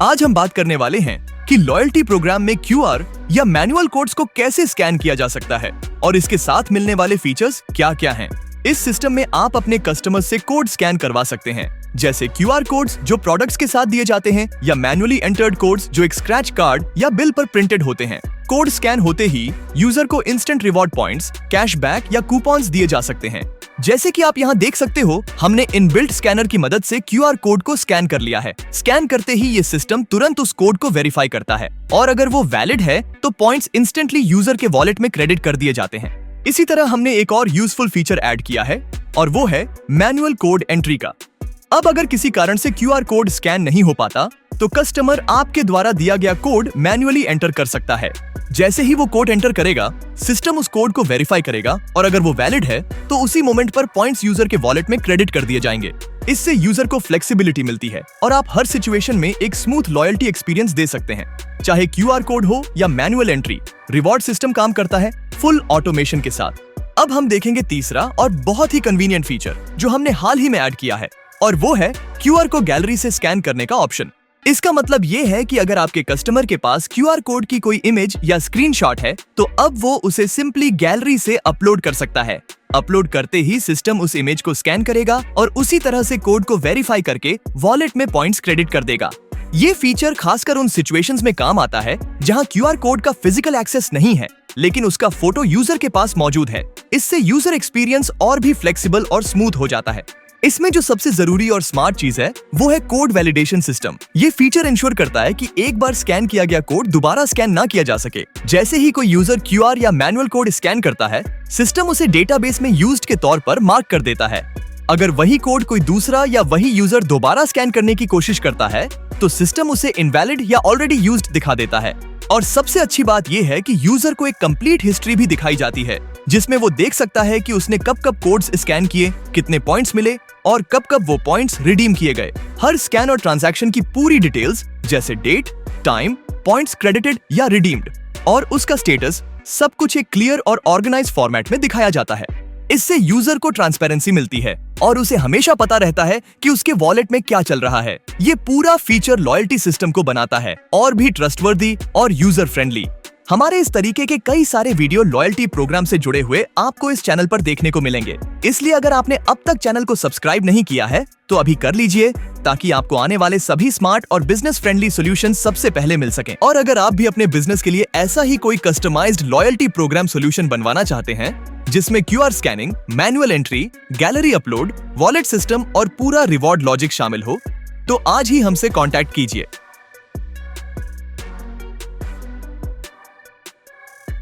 आज हम बात करने वाले हैं कि लॉयल्टी प्रोग्राम में क्यूआर या मैनुअल कोड्स को कैसे स्कैन किया जा सकता है और इसके साथ मिलने वाले फीचर्स क्या क्या हैं। इस सिस्टम में आप अपने कस्टमर्स से कोड स्कैन करवा सकते हैं, जैसे क्यूआर कोड्स जो प्रोडक्ट्स के साथ दिए जाते हैं या मैनुअली एंटर्ड कोड्स जो एक स्क्रैच कार्ड या बिल पर प्रिंटेड होते हैं। कोड स्कैन होते ही यूजर को इंस्टेंट रिवॉर्ड पॉइंट्स, कैशबैक या कूपन्स दिए जा सकते हैं। जैसे कि आप यहाँ देख सकते हो, हमने इनबिल्ट स्कैनर की मदद से क्यूआर कोड को स्कैन कर लिया है। स्कैन करते ही ये सिस्टम तुरंत उस कोड को वेरीफाई करता है और अगर वो वैलिड है तो पॉइंट्स इंस्टेंटली यूजर के वॉलेट में क्रेडिट कर दिए जाते हैं। इसी तरह हमने एक और यूजफुल फीचर ऐड किया है और वो है मैनुअल कोड एंट्री का। अब अगर किसी कारण से क्यूआर कोड स्कैन नहीं हो पाता तो कस्टमर आपके द्वारा दिया गया कोड मैन्युअली एंटर कर सकता है। जैसे ही वो कोड एंटर करेगा, सिस्टम उस कोड को वेरीफाई करेगा और अगर वो वैलिड है तो उसी मोमेंट पर पॉइंट्स यूजर के वॉलेट में क्रेडिट कर दिए जाएंगे। इससे यूजर को फ्लेक्सिबिलिटी मिलती है और आप हर सिचुएशन में एक स्मूथ लॉयल्टी एक्सपीरियंस दे सकते हैं। चाहे क्यूआर कोड हो या मैनुअल एंट्री, रिवॉर्ड सिस्टम काम करता है फुल ऑटोमेशन के साथ। अब हम देखेंगे तीसरा और बहुत ही कन्वीनियंट फीचर जो हमने हाल ही में ऐड किया है और वो है क्यूआर को गैलरी से स्कैन करने का ऑप्शन। इसका मतलब ये है कि अगर आपके कस्टमर के पास क्यूआर कोड की कोई इमेज या स्क्रीनशॉट है तो अब वो उसे सिंपली गैलरी से अपलोड कर सकता है। अपलोड करते ही सिस्टम उस इमेज को स्कैन करेगा और उसी तरह से कोड को वेरीफाई करके वॉलेट में पॉइंट्स क्रेडिट कर देगा। ये फीचर खासकर उन सिचुएशंस में काम आता है जहां क्यूआर कोड का फिजिकल एक्सेस नहीं है लेकिन उसका फोटो यूजर के पास मौजूद है। इससे यूजर एक्सपीरियंस और भी फ्लेक्सिबल और स्मूथ हो जाता है। इसमें जो सबसे जरूरी और स्मार्ट चीज है वो है कोड वैलिडेशन सिस्टम। ये फीचर इंश्योर करता है कि एक बार स्कैन किया गया कोड दोबारा स्कैन ना किया जा सके। जैसे ही कोई यूजर क्यूआर या मैनुअल कोड स्कैन करता है, सिस्टम उसे डेटाबेस में यूज्ड के तौर पर मार्क कर देता है। अगर वही कोड कोई दूसरा या वही यूजर दोबारा स्कैन करने की कोशिश करता है तो सिस्टम उसे इनवैलिड या ऑलरेडी यूज्ड दिखा देता है। और सबसे अच्छी बात यह है कि यूजर को एक कंप्लीट हिस्ट्री भी दिखाई जाती है जिसमें वो देख सकता है कि उसने कब कब कोड्स स्कैन किए, कितने पॉइंट्स मिले और कब कब वो पॉइंट्स रिडीम किए गए। हर स्कैन और ट्रांजैक्शन की पूरी डिटेल्स जैसे डेट, टाइम, पॉइंट्स क्रेडिटेड या रिडीम्ड और उसका स्टेटस, सब कुछ एक क्लियर और ऑर्गेनाइज्ड फॉर्मेट में दिखाया जाता है। इससे यूजर को ट्रांसपेरेंसी मिलती है और उसे हमेशा पता रहता है कि उसके वॉलेट में क्या चल रहा है। ये पूरा फीचर लॉयल्टी सिस्टम को बनाता है और भी ट्रस्टवर्दी और यूजर फ्रेंडली। हमारे इस तरीके के कई सारे वीडियो लॉयल्टी प्रोग्राम से जुड़े हुए आपको इस चैनल पर देखने को मिलेंगे। इसलिए अगर आपने अब तक चैनल को सब्सक्राइब नहीं किया है तो अभी कर लीजिए ताकि आपको आने वाले सभी स्मार्ट और बिजनेस फ्रेंडली सॉल्यूशन सबसे पहले मिल सकें। और अगर आप भी अपने बिजनेस के लिए ऐसा ही कोई कस्टमाइज्ड लॉयल्टी प्रोग्राम सॉल्यूशन बनवाना चाहते हैं जिसमें QR scanning, manual entry, gallery upload, wallet system और पूरा रिवॉर्ड लॉजिक शामिल हो, तो आज ही हमसे कांटेक्ट कीजिए।